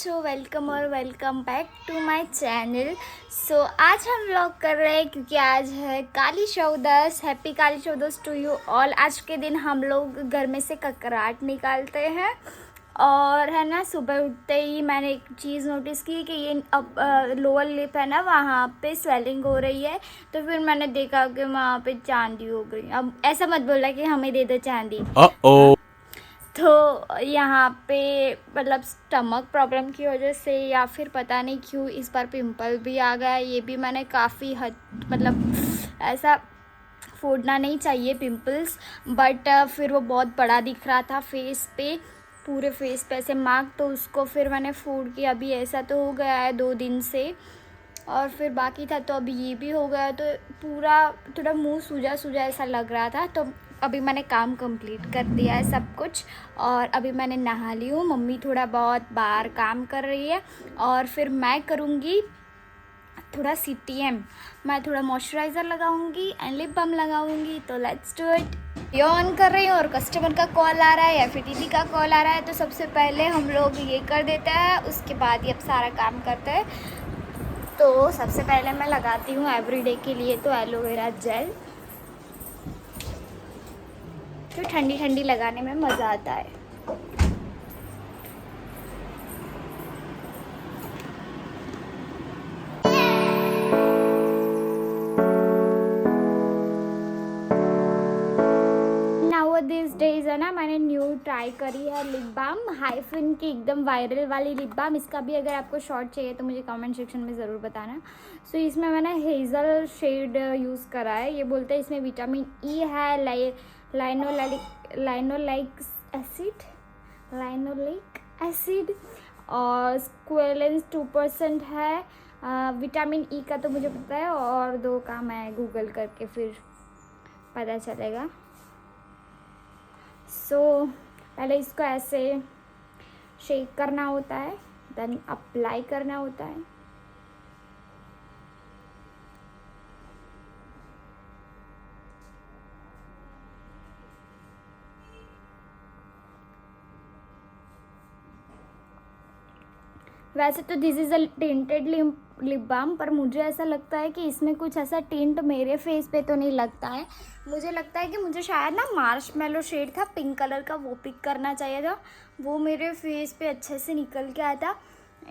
छो वेलकम और welcome back to my channel. So आज हम व्लॉग कर रहे हैं क्योंकि आज है Kali Chaudas. Happy Kali Chaudas to you all. आज के दिन हम लोग घर में से ककराट निकालते हैं और है ना, सुबह उठते ही मैंने एक चीज़ नोटिस की कि ये अब लोअर लिप है ना, वहाँ पे स्वेलिंग हो रही है। तो फिर मैंने देखा कि वहाँ पे चांदी हो गई। अब ऐसा मत बोला कि हमें दे दो चांदी। तो यहाँ पे मतलब स्टमक प्रॉब्लम की वजह से या फिर पता नहीं क्यों इस बार पिंपल भी आ गया। ये भी मैंने काफ़ी हद मतलब ऐसा फोड़ना नहीं चाहिए पिंपल्स, बट फिर वो बहुत बड़ा दिख रहा था फेस पे, पूरे फेस पे ऐसे मार्क। तो उसको फिर मैंने फोड़ के अभी ऐसा तो हो गया है 2 दिन से, और फिर बाकी था तो अभी ये भी हो गया। तो पूरा थोड़ा मुंह सूजा सूजा ऐसा लग रहा था। तो अभी मैंने काम कंप्लीट कर दिया है सब कुछ, और अभी मैंने नहा ली हूँ। मम्मी थोड़ा बहुत बाहर काम कर रही है और फिर मैं करूँगी थोड़ा CTM। मैं थोड़ा मॉइस्चराइज़र लगाऊंगी एंड लिप बाम लगाऊंगी। तो लेट्स डू इट। ये ऑन कर रही हूँ और कस्टमर का कॉल आ रहा है या फिर दीदी का कॉल आ रहा है। तो सबसे पहले हम लोग ये कर देते हैं, उसके बाद ये अब सारा काम करते हैं। तो सबसे पहले मैं लगाती हूँ एवरीडे के लिए तो एलोवेरा जेल। तो ठंडी ठंडी लगाने में मज़ा आता है। दिस डेज है ना, मैंने न्यू ट्राई करी है लिप बाम, हाइफिन की एकदम वायरल वाली लिप बाम। इसका भी अगर आपको शॉर्ट चाहिए तो मुझे कमेंट सेक्शन में ज़रूर बताना। सो इसमें मैंने हेज़ल शेड यूज़ करा है। ये बोलते हैं इसमें विटामिन ई है, लाइनोलिक एसिड और स्क्वेलेंस 2% है। विटामिन ई का तो मुझे पता है, और 2 का मैं गूगल करके फिर पता चलेगा। पहले इसको ऐसे शेक करना होता है, देन अप्लाई करना होता है। वैसे तो this is a tinted lip balm, पर मुझे ऐसा लगता है कि इसमें कुछ ऐसा टिंट मेरे फेस पे तो नहीं लगता है। मुझे लगता है कि मुझे शायद ना मार्शमेलो शेड था पिंक कलर का, वो पिक करना चाहिए था। वो मेरे फेस पे अच्छे से निकल के आया था।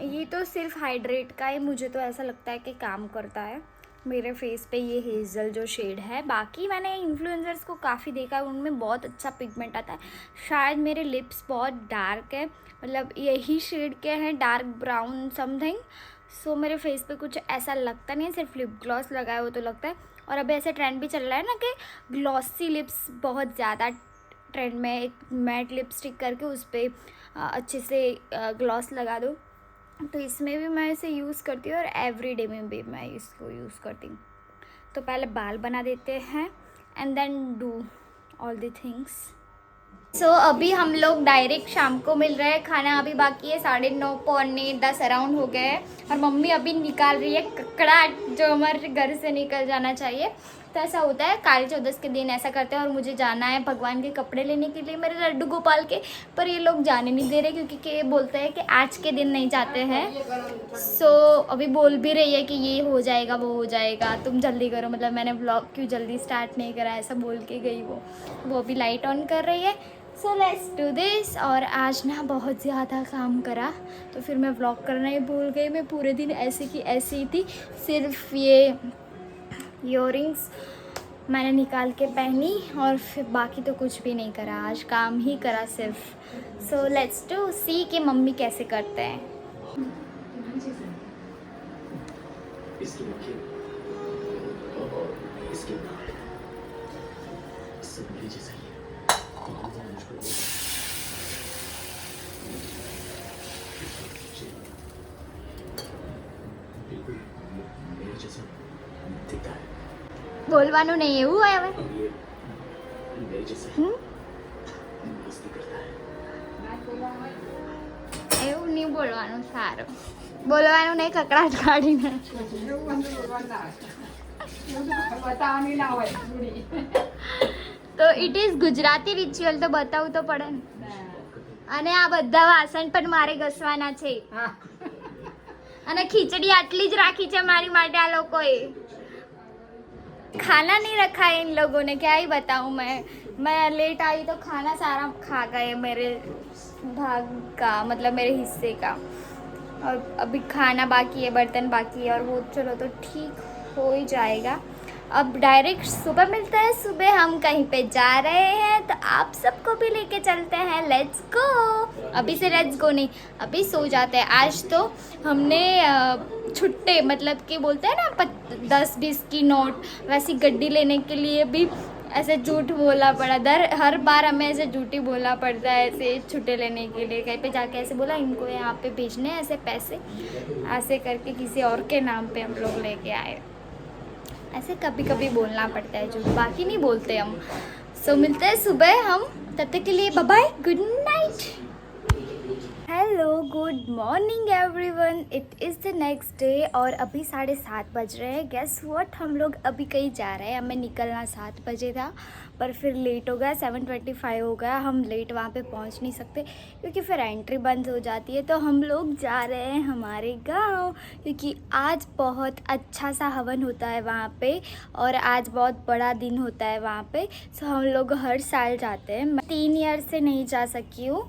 ये तो सिर्फ हाइड्रेट का ही मुझे तो ऐसा लगता है कि काम करता है मेरे फेस पे, ये हेज़ल जो शेड है। बाकी मैंने इन्फ्लुएंसर्स को काफ़ी देखा है, उनमें बहुत अच्छा पिगमेंट आता है। शायद मेरे लिप्स बहुत डार्क है, मतलब यही शेड के हैं, डार्क ब्राउन समथिंग। सो मेरे फेस पे कुछ ऐसा लगता नहीं है, सिर्फ लिप ग्लॉस लगाया हो तो लगता है। और अभी ऐसे ट्रेंड भी चल रहा है ना कि ग्लॉसी लिप्स बहुत ज़्यादा ट्रेंड में, एक मैट लिपस्टिक करके उस पर अच्छे से ग्लॉस लगा दो। तो इसमें भी मैं इसे यूज़ करती हूँ और एवरीडे में भी मैं इसको यूज़ करती हूँ। तो पहले बाल बना देते हैं and then do all the things. So अभी हम लोग डायरेक्ट शाम को मिल रहे हैं। खाना अभी बाकी है, 9:30 पौने 10 अराउंड हो गए हैं, और मम्मी अभी निकाल रही है ककड़ाट जो हमारे घर से निकल जाना चाहिए। तो ऐसा होता है काली चौदस के दिन ऐसा करते हैं। और मुझे जाना है भगवान के कपड़े लेने के लिए, मेरे लड्डू गोपाल के, पर ये लोग जाने नहीं दे रहे क्योंकि ये बोलते हैं कि आज के दिन नहीं जाते हैं। सो अभी बोल भी रही है कि ये हो जाएगा वो हो जाएगा, तुम जल्दी करो। मतलब मैंने व्लॉग क्यों जल्दी स्टार्ट नहीं करा, ऐसा बोल के गई वो अभी लाइट ऑन कर रही है। So let's do this. और आज ना बहुत ज़्यादा काम करा तो फिर मैं व्लॉग करना ही भूल गई। मैं पूरे दिन ऐसे की ऐसी ही थी, सिर्फ ये ईयररिंग्स मैंने निकाल के पहनी और फिर बाकी तो कुछ भी नहीं करा, आज काम ही करा सिर्फ। सो लेट्स डू सी कि मम्मी कैसे करते हैं। બોલવાનું નહીં એવું હોય હવે, એવું નહીં બોલવાનું, સારું બોલવાનું નહીં, કકડાટ કાઢીને। તો ઇટ ઇઝ ગુજરાતી રિચ્યુઅલ, તો બતાવવું તો પડે ને। અને આ બધા વાસણ પણ મારે ઘસવાના છે અને ખીચડી આટલી જ રાખી છે મારી માટે આ લોકોએ. खाना नहीं रखा है इन लोगों ने, क्या ही बताऊँ मैं लेट आई तो खाना सारा खा गए मेरे भाग का, मतलब मेरे हिस्से का. और अभी खाना बाकी है, बर्तन बाकी है, और वो चलो तो ठीक हो ही जाएगा. अब डायरेक्ट सुबह मिलते हैं. सुबह हम कहीं पे जा रहे हैं तो आप सबको भी लेके चलते हैं. Let's go. अभी से लेट्स गो नहीं, अभी सो जाते हैं. आज तो हमने छुट्टे मतलब कि बोलते हैं ना 10-20 की नोट, वैसी गड्डी लेने के लिए भी ऐसे झूठ बोला पड़ा. हर बार हमें ऐसे झूठी बोलना पड़ता है ऐसे छुट्टे लेने के लिए. कहीं पे जाके ऐसे बोला इनको यहाँ पे भेजने ऐसे पैसे, ऐसे करके किसी और के नाम पे हम लोग लेके आए. ऐसे कभी कभी बोलना पड़ता है जो, बाकी नहीं बोलते हम. सो मिलते हैं सुबह हम, तब तक के लिए bye bye, good night. Hello, good morning everyone. It is the next day और अभी 7:30 बज रहे हैं. गेस व्हाट, हम लोग अभी कहीं जा रहे हैं. हमें निकलना 7 बजे था पर फिर लेट हो गया, 7:25 हो गया. हम लेट वहाँ पे पहुँच नहीं सकते क्योंकि फिर एंट्री बंद हो जाती है. तो हम लोग जा रहे हैं हमारे गांव क्योंकि आज बहुत अच्छा सा हवन होता है वहाँ पे और आज बहुत बड़ा दिन होता है वहाँ पे. सो हम लोग हर साल जाते हैं. मैं 3 ईयर से नहीं जा सकी हूँ,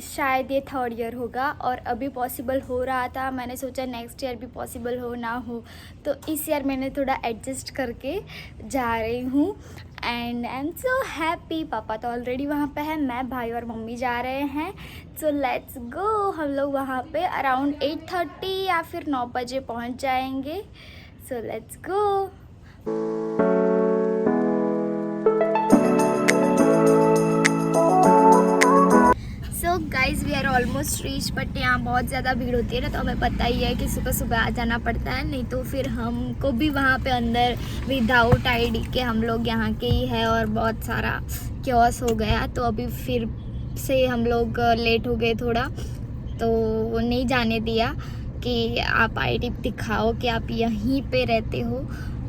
शायद ये 3rd ईयर होगा. और अभी पॉसिबल हो रहा था, मैंने सोचा नेक्स्ट ईयर भी पॉसिबल हो ना हो, तो इस ईयर मैंने थोड़ा एडजस्ट करके जा रही हूँ. And I am so happy. पापा तो ऑलरेडी वहाँ पे है, मैं, भाई और मम्मी जा रहे हैं. सो लेट्स गो. हम लोग वहाँ पे अराउंड 8:30 या फिर 9 बजे पहुँच जाएंगे. So let's go. So guys we are almost reach, but यहाँ बहुत ज़्यादा भीड़ होती है ना, तो हमें पता ही है कि सुबह सुबह आ जाना पड़ता है, नहीं तो फिर हमको भी वहाँ पे अंदर विदाउट आईडी के हम लोग यहाँ के ही है और बहुत सारा क्योस हो गया. तो अभी फिर से हम लोग लेट हो गए थोड़ा, तो वो नहीं जाने दिया कि आप आईडी दिखाओ कि आप यहीं पे रहते हो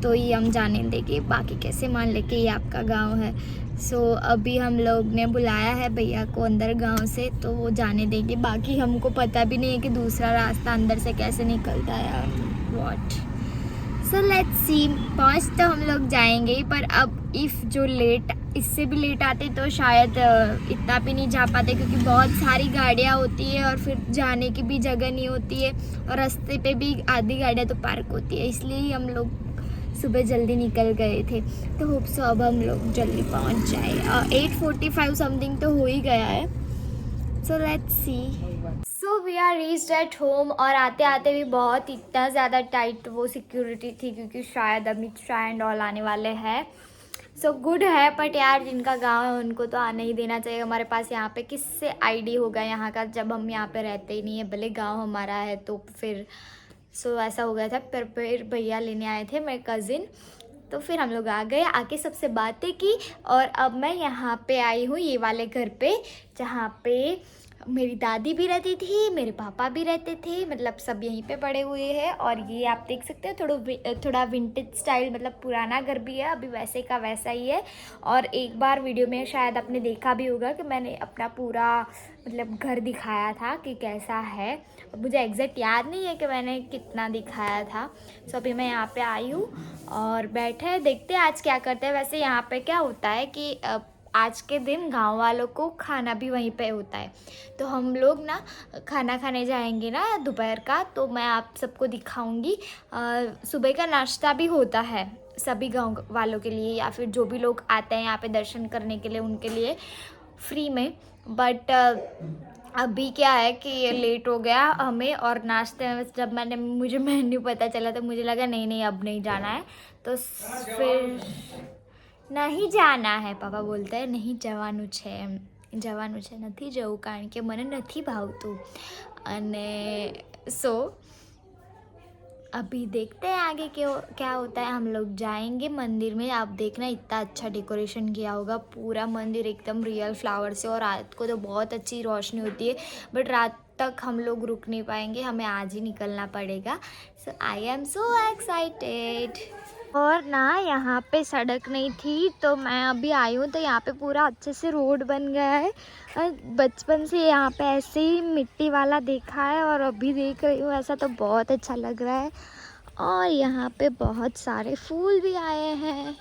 तो ही हम जाने देंगे, बाकी कैसे मान ले कि ये आपका गांव है. सो अभी हम लोग ने बुलाया है भैया को अंदर गांव से, तो वो जाने देंगे. बाकी हमको पता भी नहीं है कि दूसरा रास्ता अंदर से कैसे निकलता है व्हाट. सो लेट्स सी. पहुँच तो हम लोग जाएंगे ही, पर अब इफ़ जो लेट, इससे भी लेट आते तो शायद इतना भी नहीं जा पाते क्योंकि बहुत सारी गाड़ियाँ होती है और फिर जाने की भी जगह नहीं होती है और रास्ते पे भी आधी गाड़ियाँ तो पार्क होती है. इसलिए ही हम लोग सुबह जल्दी निकल गए थे. तो होप सो अब हम लोग जल्दी पहुंच जाए. 8:45 समथिंग तो हो ही गया है. So let's see. So we are reached at home और आते आते भी बहुत इतना ज़्यादा टाइट वो सिक्योरिटी थी क्योंकि शायद अमित शाह एंड ऑल आने वाले हैं. सो गुड है, बट यार जिनका गांव है उनको तो आने ही देना चाहिए. हमारे पास यहाँ पे किससे आईडी होगा यहाँ का जब हम यहाँ पे रहते ही नहीं है, भले गाँव हमारा है. तो फिर ऐसा हो गया था. फिर भैया लेने आए थे, मेरे कज़िन. तो फिर हम लोग आ गए, आके सबसे बातें की और अब मैं यहाँ पे आई हूँ ये वाले घर पे जहाँ पे मेरी दादी भी रहती थी, मेरे पापा भी रहते थे, मतलब सब यहीं पे पड़े हुए हैं. और ये आप देख सकते हैं थोड़ा विंटेज स्टाइल, मतलब पुराना घर भी है, अभी वैसे का वैसा ही है. और एक बार वीडियो में शायद आपने देखा भी होगा कि मैंने अपना पूरा मतलब घर दिखाया था कि कैसा है. मुझे एग्जैक्ट याद नहीं है कि मैंने कितना दिखाया था. सो अभी मैं यहाँ पे आई हूँ और बैठे देखते हैं आज क्या करते हैं. वैसे यहाँ पे क्या होता है कि आज के दिन गांव वालों को खाना भी वहीं पे होता है, तो हम लोग ना खाना खाने जाएंगे ना दोपहर का, तो मैं आप सबको दिखाऊंगी. सुबह का नाश्ता भी होता है सभी गांव वालों के लिए या फिर जो भी लोग आते हैं यहाँ पे दर्शन करने के लिए उनके लिए फ्री में. बट अभी क्या है कि ये लेट हो गया हमें और नाश्ते में जब मुझे मेन्यू पता चला तो मुझे लगा नहीं अब नहीं जाना है. तो फिर नहीं जाना है. पापा बोलता है नहीं જવાનું છે નથી જવું કારણ કે મને નથી ભાવતું. અને सो अभी देखते हैं आगे क्या होता है. हम लोग जाएंगे मंदिर में. आप देखना इतना अच्छा डेकोरेशन किया होगा पूरा मंदिर एकदम रियल फ्लावर से, और रात को तो बहुत अच्छी रोशनी होती है. बट रात तक हम लोग रुक नहीं पाएंगे, हमें आज ही निकलना पड़ेगा. सो आई एम सो एक्साइटेड. और ना यहाँ पे सड़क नहीं थी तो मैं अभी आई हूँ तो यहाँ पे पूरा अच्छे से रोड बन गया है। और बचपन से यहाँ पे ऐसे ही मिट्टी वाला देखा है और अभी देख रही हूँ ऐसा, तो बहुत अच्छा लग रहा है। और यहाँ पे बहुत सारे फूल भी आए हैं।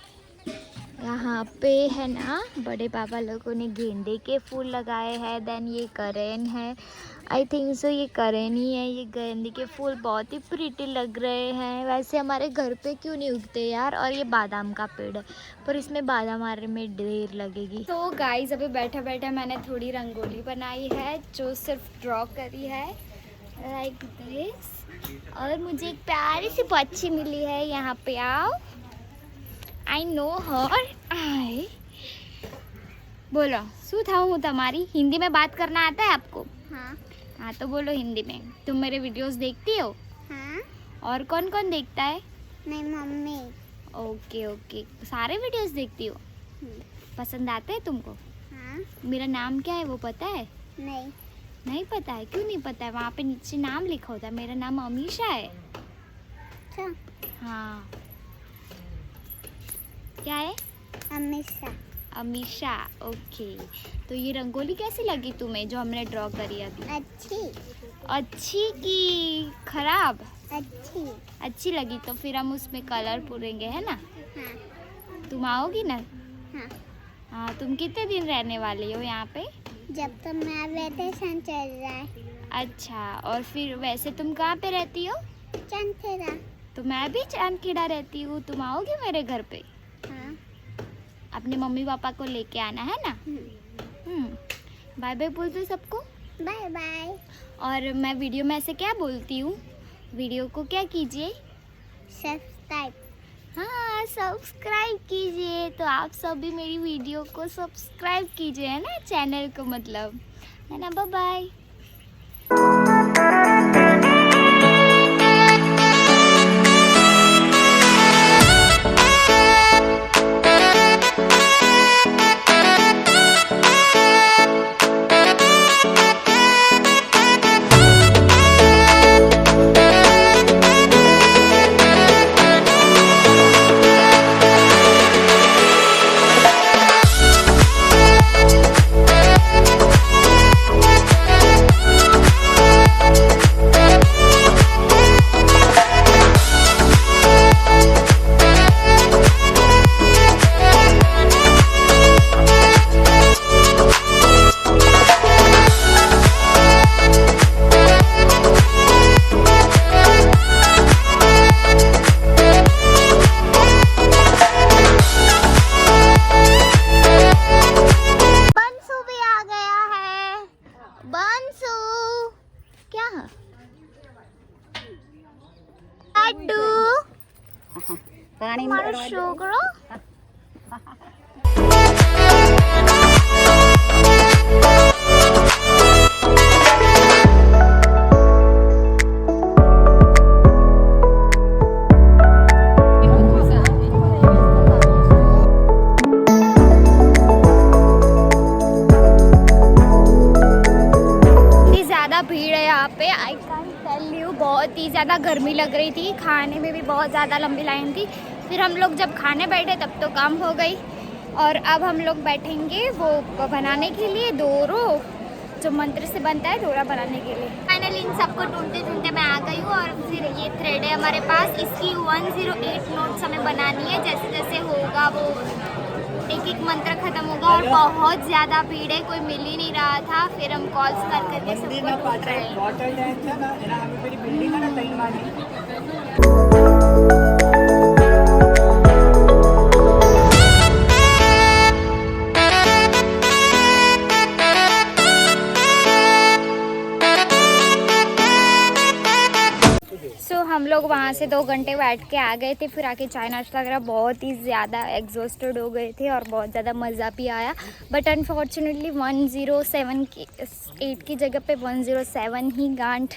यहाँ पे है ना बड़े पापा लोगों ने गेंदे के फूल लगाए हैं। देन ये करेन है, आई थिंक सो ये करेन ही है। ये गेंदे के फूल बहुत ही प्रीटी लग रहे हैं। वैसे हमारे घर पे क्यों नहीं उगते यार। और ये बादाम का पेड़ है पर इसमें बादाम आने में देर लगेगी। तो गाइस अभी बैठे बैठे मैंने थोड़ी रंगोली बनाई है जो सिर्फ ड्रॉ करी है लाइक दिस। और मुझे एक प्यारी सी पक्षी मिली है। यहाँ पे आओ, आई नो हर। आई बोलो शू था हूँ तुम्हारी। हिंदी में बात करना आता है आपको? हाँ। हाँ तो बोलो हिंदी में। तुम मेरे वीडियोस देखती हो? हाँ। और कौन कौन देखता है? मेरी मम्मी। ओके ओके, सारे वीडियोस देखती हो? पसंद आते हैं तुमको? हाँ। मेरा नाम क्या है वो पता है? नहीं। नहीं पता है? क्यों नहीं पता है? वहाँ पे नीचे नाम लिखा होता है। मेरा नाम अमीशा है। अच्छा। हाँ क्या है? अमीशा। अमीशा, ओके। तो ये रंगोली कैसी लगी तुम्हें जो हमने ड्रॉ करी अभी? अच्छी। अच्छी कि खराब? अच्छी। अच्छी लगी तो फिर हम उसमें कलर पूरेंगे है ना? हाँ। तुम आओगी ना? हाँ। हाँ। तुम कितने दिन रहने वाली हो यहाँ पे? जब तक मेरा वेकेशन चल रहा है। अच्छा, और फिर वैसे तुम कहाँ पे रहती हो? चंदेरा। तो मैं भी चांदखेड़ा रहती हूँ। तुम आओगी मेरे घर पे? हाँ। अपने मम्मी पापा को लेके आना है ना? बाय बाय बोल दो सबको। Bye bye. और मैं वीडियो में ऐसे क्या बोलती हूँ? वीडियो को क्या कीजिए? सब्सक्राइब। हाँ सब्सक्राइब कीजिए। तो आप सब भी मेरी वीडियो को सब्सक्राइब कीजिए है ना, चैनल को मतलब, है ना। Bye bye. તમારો છોકરો भीड़ है यहाँ पे। आई कांट टेल यू, बहुत ही ज़्यादा गर्मी लग रही थी। खाने में भी बहुत ज़्यादा लंबी लाइन थी। फिर हम लोग जब खाने बैठे तब तो काम हो गई। और अब हम लोग बैठेंगे वो बनाने के लिए दोरो, जो मंत्र से बनता है दोरा बनाने के लिए। फाइनली इन सबको ढूंढते ढूंढते मैं आ गई हूँ। और फिर ये थ्रेड है हमारे पास, इसकी 108 नोट्स हमें बनानी है। जैसे जैसे होगा वो एक एक मंत्र खत्म होगा। और बहुत ज़्यादा भीड़ है, कोई मिल ही नहीं रहा था। फिर हम कॉल्स कर करके सबको ढूंढ रहे हैं। हम लोग वहाँ से 2 घंटे बैठ के आ गए थे। फिर आके चाय नाश्ता वगैरह, बहुत ही ज़्यादा एग्जॉस्टेड हो गए थे और बहुत ज़्यादा मज़ा भी आया। बट अनफॉर्चुनेटली 108 की जगह पे 107 ही गांठ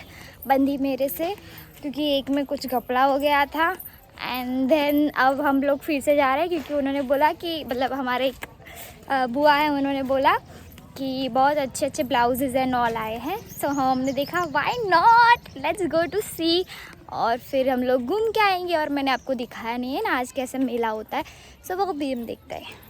बंधी मेरे से, क्योंकि एक में कुछ घपला हो गया था। एंड देन अब हम लोग फिर से जा रहे हैं, क्योंकि उन्होंने बोला कि मतलब हमारे एक बुआ है, उन्होंने बोला कि बहुत अच्छे अच्छे ब्लाउजेज एंड ऑल आए हैं। सो हमने देखा why not, let's go to see. और फिर हम लोग घूम के आएंगे। और मैंने आपको दिखाया नहीं है ना आज कैसे मेला होता है, सो वो भी हम देखते हैं।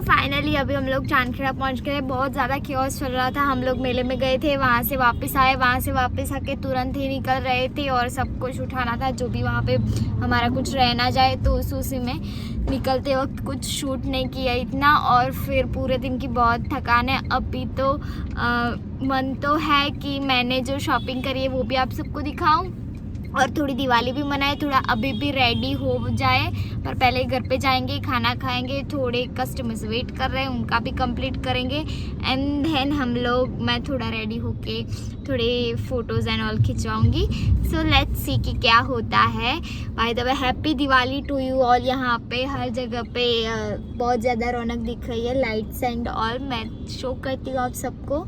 फाइनली अभी हम लोग चांदखेड़ा पहुंच गए। बहुत ज़्यादा क्योस चल रहा था। हम लोग मेले में गए थे, वहाँ से वापस आए, वहाँ से वापस आके तुरंत ही निकल रहे थे और सब कुछ उठाना था जो भी वहाँ पे हमारा कुछ रह ना जाए। तो उसी में निकलते वक्त कुछ शूट नहीं किया इतना। और फिर पूरे दिन की बहुत थकान है। अभी तो मन तो है कि मैंने जो शॉपिंग करी है वो भी आप सबको दिखाऊं और थोड़ी दिवाली भी मनाए, थोड़ा अभी भी रेडी हो जाए। पर पहले घर पे जाएंगे, खाना खाएंगे, थोड़े कस्टमर्स वेट कर रहे हैं, उनका भी कंप्लीट करेंगे एंड देन मैं थोड़ा रेडी होके थोड़े फ़ोटोज़ एंड ऑल खिंचवाऊँगी। सो लेट्स सी कि क्या होता है। By the way happy Diwali to you all. यहाँ पे हर जगह पे बहुत ज़्यादा रौनक दिख रही है, लाइट्स एंड ऑल। मैं शो करती हूँ आप सबको।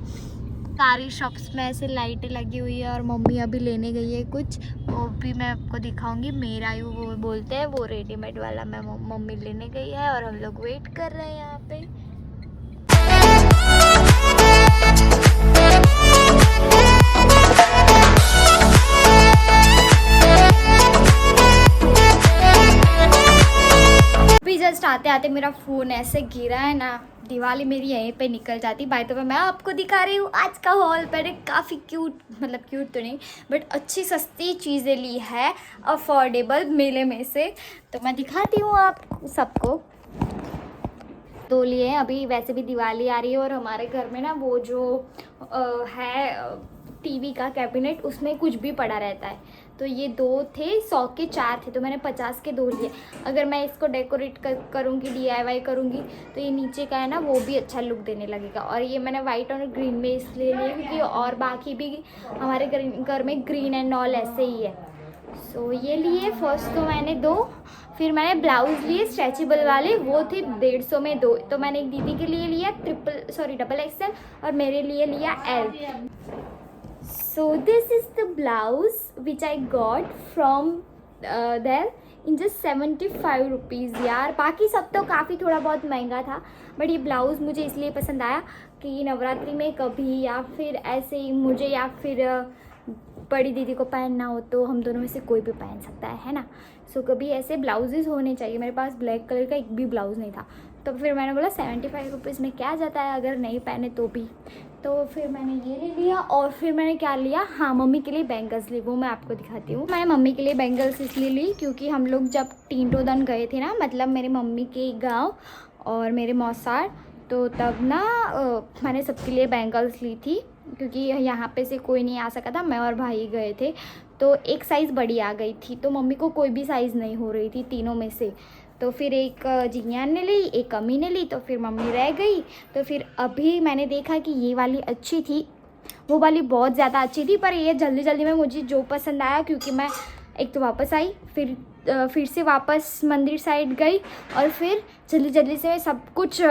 सारी शॉप्स में ऐसे लाइटें लगी हुई है और मम्मी अभी लेने गई है कुछ, वो भी मैं आपको दिखाऊंगी। मेरा यू वो बोलते हैं, वो रेडीमेड वाला मैं मम्मी लेने गई है और हम लोग वेट कर रहे हैं यहाँ पे। अभी जस्ट आते आते मेरा फ़ोन ऐसे गिरा है ना, दिवाली मेरी यहीं पे निकल जाती। बाय द वे मैं आपको दिखा रही हूँ आज का हॉल। मैंने काफ़ी क्यूट, मतलब क्यूट तो नहीं बट अच्छी सस्ती चीज़ें ली है अफोर्डेबल मेले में से, तो मैं दिखाती हूँ आप सबको। तो लिए अभी वैसे भी दिवाली आ रही है और हमारे घर में ना वो जो है टीवी का कैबिनेट, उसमें कुछ भी पड़ा रहता है। तो ये 2 थे, 100 के 4 थे, तो मैंने 50 के 2 लिए। अगर मैं इसको डेकोरेट करूँगी, DIY करूँगी, तो ये नीचे का है ना वो भी अच्छा लुक देने लगेगा। और ये मैंने वाइट और ग्रीन में इसलिए लिए क्योंकि और बाकी भी हमारे घर में ग्रीन एंड ऑल ऐसे ही है। सो ये लिए फर्स्ट तो मैंने 2, फिर मैंने ब्लाउज़ लिए स्ट्रेचेबल वाले, वो थे 150 में 2। तो मैंने एक दीदी के लिए लिया डबल XL और मेरे लिए लिया L। So this is the blouse which I got from there in just 75 rupees यार। बाकी सब तो काफ़ी थोड़ा बहुत महंगा था बट ये ब्लाउज़ मुझे इसलिए पसंद आया कि नवरात्रि में कभी या फिर ऐसे ही मुझे या फिर बड़ी दीदी को पहनना हो तो हम दोनों में से कोई भी पहन सकता है ना। सो कभी ऐसे ब्लाउजेज़ होने चाहिए। मेरे पास ब्लैक कलर का एक भी ब्लाउज़ नहीं था, तो फिर मैंने बोला 75 रुपीज़ में क्या जाता है अगर नहीं पहने तो भी। तो फिर मैंने ये ले लिया। और फिर मैंने क्या लिया, हाँ मम्मी के लिए बैंगल्स ली, वो मैं आपको दिखाती हूँ। मैंने मम्मी के लिए बैंगल्स इसलिए ली क्योंकि हम लोग जब टींटोदन गए थे ना, मतलब मेरे मम्मी के गाँव और मेरे मौसार, तो तब ना मैंने सबके लिए बैंगल्स ली थी क्योंकि यहाँ पे से कोई नहीं आ सका था, मैं और भाई गए थे। तो एक साइज़ बड़ी आ गई थी, तो मम्मी को कोई भी साइज़ नहीं हो रही थी तीनों में से। तो फिर एक जिज्ञान ने ली, एक अम्मी ने ली, तो फिर मम्मी रह गई। तो फिर अभी मैंने देखा कि ये वाली अच्छी थी, वो वाली बहुत ज़्यादा अच्छी थी, पर ये जल्दी जल्दी में मुझे जो पसंद आया, क्योंकि मैं एक तो वापस आई, फिर से वापस मंदिर साइड गई और फिर जल्दी जल्दी से सब कुछ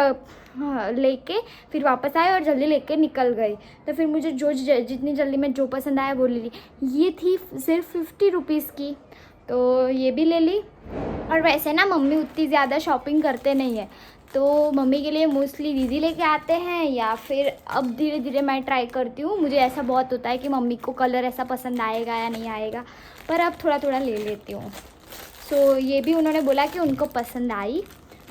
लेके फिर वापस आए और जल्दी लेके निकल गई। तो फिर मुझे जितनी जल्दी में जो पसंद आया वो ले ली। ये थी सिर्फ 50 रुपीज़ की, तो ये भी ले ली। और वैसे ना मम्मी उतनी ज़्यादा शॉपिंग करते नहीं है, तो मम्मी के लिए मोस्टली दीदी लेके आते हैं या फिर अब धीरे धीरे मैं ट्राई करती हूँ। मुझे ऐसा बहुत होता है कि मम्मी को कलर ऐसा पसंद आएगा या नहीं आएगा, पर अब थोड़ा थोड़ा ले लेती हूँ। सो ये भी उन्होंने बोला कि उनको पसंद आई।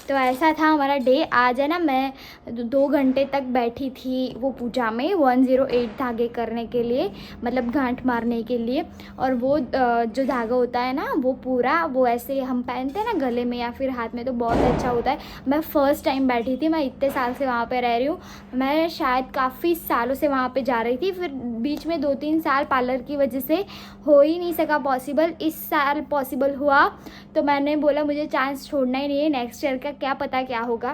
तो ऐसा था हमारा डे। आज है ना मैं 2 घंटे तक बैठी थी वो पूजा में 108 धागे करने के लिए, मतलब गांठ मारने के लिए। और वो जो धागा होता है ना वो पूरा वो ऐसे हम पहनते हैं ना गले में या फिर हाथ में, तो बहुत अच्छा होता है। मैं फ़र्स्ट टाइम बैठी थी, मैं इतने साल से वहाँ पे रह रही हूँ, मैं शायद काफ़ी सालों से वहाँ पे जा रही थी। फिर बीच में 2-3 साल पार्लर की वजह से हो ही नहीं सका पॉसिबल। इस साल पॉसिबल हुआ तो मैंने बोला मुझे चांस छोड़ना ही नहीं है, नेक्स्ट ईयर का क्या पता क्या होगा।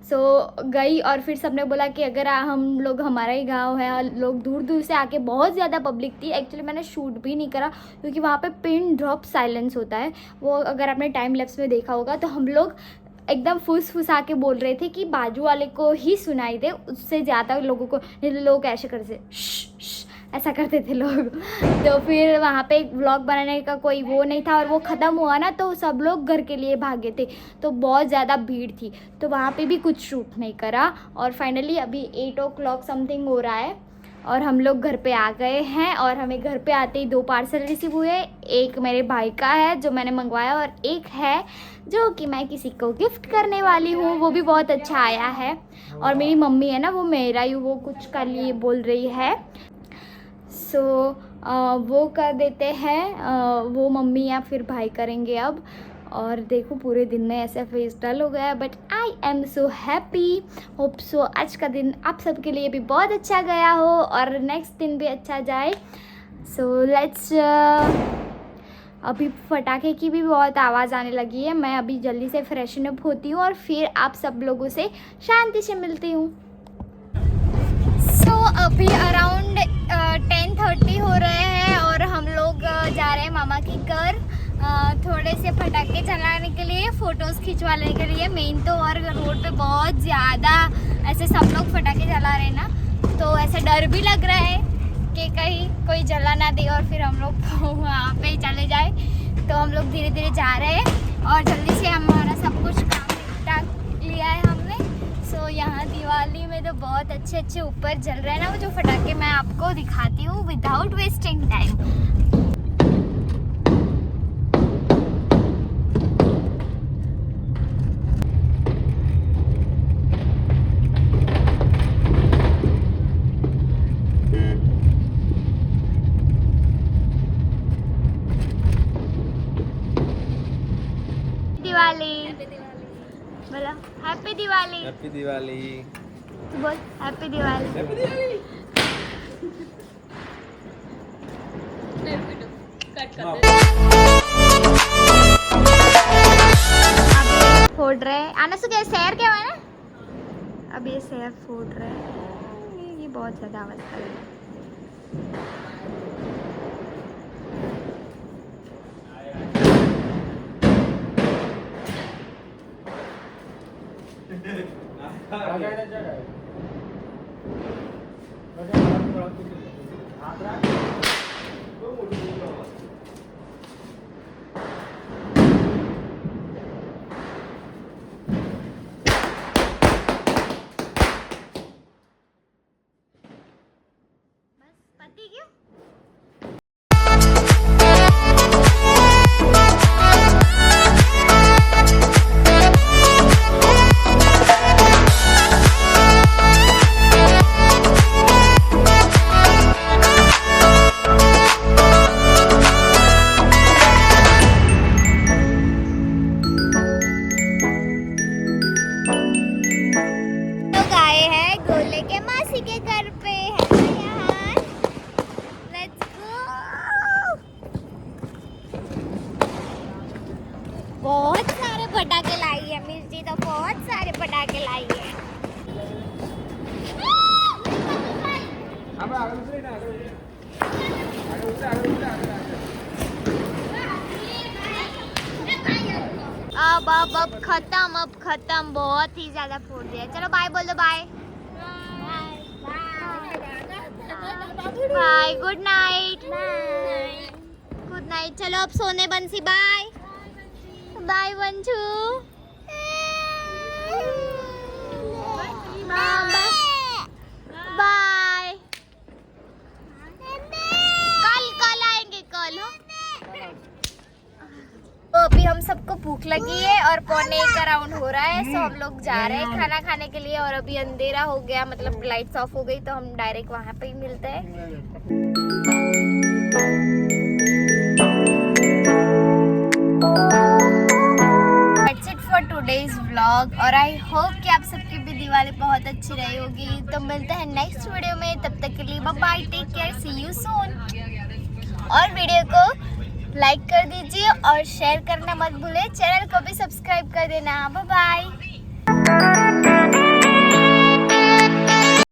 सो गई और फिर सबने बोला कि अगर हम लोग, हमारा ही गांव है और लोग दूर दूर से आके, बहुत ज़्यादा पब्लिक थी। एक्चुअली मैंने शूट भी नहीं करा क्योंकि वहाँ पे पिन ड्रॉप साइलेंस होता है, वो अगर आपने टाइम लैप्स में देखा होगा। तो हम लोग एकदम फुसफुसा के बोल रहे थे कि बाजू वाले को ही सुनाई दे, उससे ज़्यादा लोगों को नहीं तो लोग ऐसे करते ऐसा करते थे लोग। तो फिर वहाँ पे व्लॉग बनाने का कोई वो नहीं था और वो ख़त्म हुआ ना तो सब लोग घर के लिए भागे थे, तो बहुत ज़्यादा भीड़ थी, तो वहाँ पे भी कुछ शूट नहीं करा। और फाइनली अभी 8 o'clock समथिंग हो रहा है और हम लोग घर पे आ गए हैं। और हमें घर पे आते ही 2 पार्सल रिसीव हुए, एक मेरे भाई का है जो मैंने मंगवाया और एक है जो कि मैं किसी को गिफ्ट करने वाली हूँ, वो भी बहुत अच्छा आया है। और मेरी मम्मी है ना वो मेरा ही वो कुछ का लिए बोल रही है, सो वो कर देते हैं, वो मम्मी या फिर भाई करेंगे अब। और देखो पूरे दिन में ऐसा फेस डल हो गया, but I am so happy. Hope so आज का दिन आप सबके लिए भी बहुत अच्छा गया हो और नेक्स्ट दिन भी अच्छा जाए। सो लेट्स अभी पटाखे की भी बहुत आवाज़ आने लगी है, मैं अभी जल्दी से फ्रेशन अप होती हूँ और फिर आप सब लोगों से शांति से मिलती हूँ। सो अभी अराउंड 10:30 हो रहे हैं और हम लोग जा रहे हैं मामा के घर थोड़े से पटाखे चलाने के लिए, फ़ोटोज़ खिंचवाने के लिए मेन तो। और रोड पे बहुत ज़्यादा ऐसे सब लोग पटाखे जला रहे हैं ना, तो ऐसा डर भी लग रहा है कि कहीं कोई जला ना दे और फिर हम लोग वहाँ पे चले जाए। तो हम लोग धीरे धीरे जा रहे हैं और जल्दी से हमारा सब कुछ काम निपटा लिया है हमने। सो यहाँ दिवाली में तो बहुत अच्छे अच्छे ऊपर जल रहे हैं ना वो जो पटाखे, मैं आपको दिखाती हूँ विदाउट वेस्टिंग टाइम। दिवाली बोलो, हैप्पी दिवाली। हैप्पी दिवाली बोल, हैप्पी दिवाली। हैप्पी दिवाली। फोड़ रहे आना सु क्या शहर क्या है ना, अब ये शहर फोड़ रहे हैं, ये बहुत ज़्यादा आवाज़ कर रहा है। पति क्यों? बहुत सारे पटाखे लाई है मिर्ची, तो बहुत सारे पटाखे लाई है। अब खत्म बहुत ही ज्यादा फोड़ दिया। चलो बाय बोल दो, bye bye, good night good night. चलो अब सोने बंसी, बाय बाय वंशु, बाय। कल आएंगे कल। तो अभी हम सबको भूख लगी है और 1:45 अराउंड हो रहा है, सो हम लोग जा रहे हैं खाना खाने के लिए। और अभी अंधेरा हो गया, मतलब लाइट्स ऑफ हो गई, तो हम डायरेक्ट वहाँ पे ही मिलते हैं। फॉर टुडेज व्लॉग और आई होप कि आप सबकी भी दिवाली बहुत अच्छी रही होगी। तो मिलते हैं नेक्स्ट वीडियो में, तब तक के लिए bye bye, take care, see you soon. और वीडियो को लाइक कर दीजिए और शेयर करना मत भूले, चैनल को भी सब्सक्राइब कर देना। Bye bye.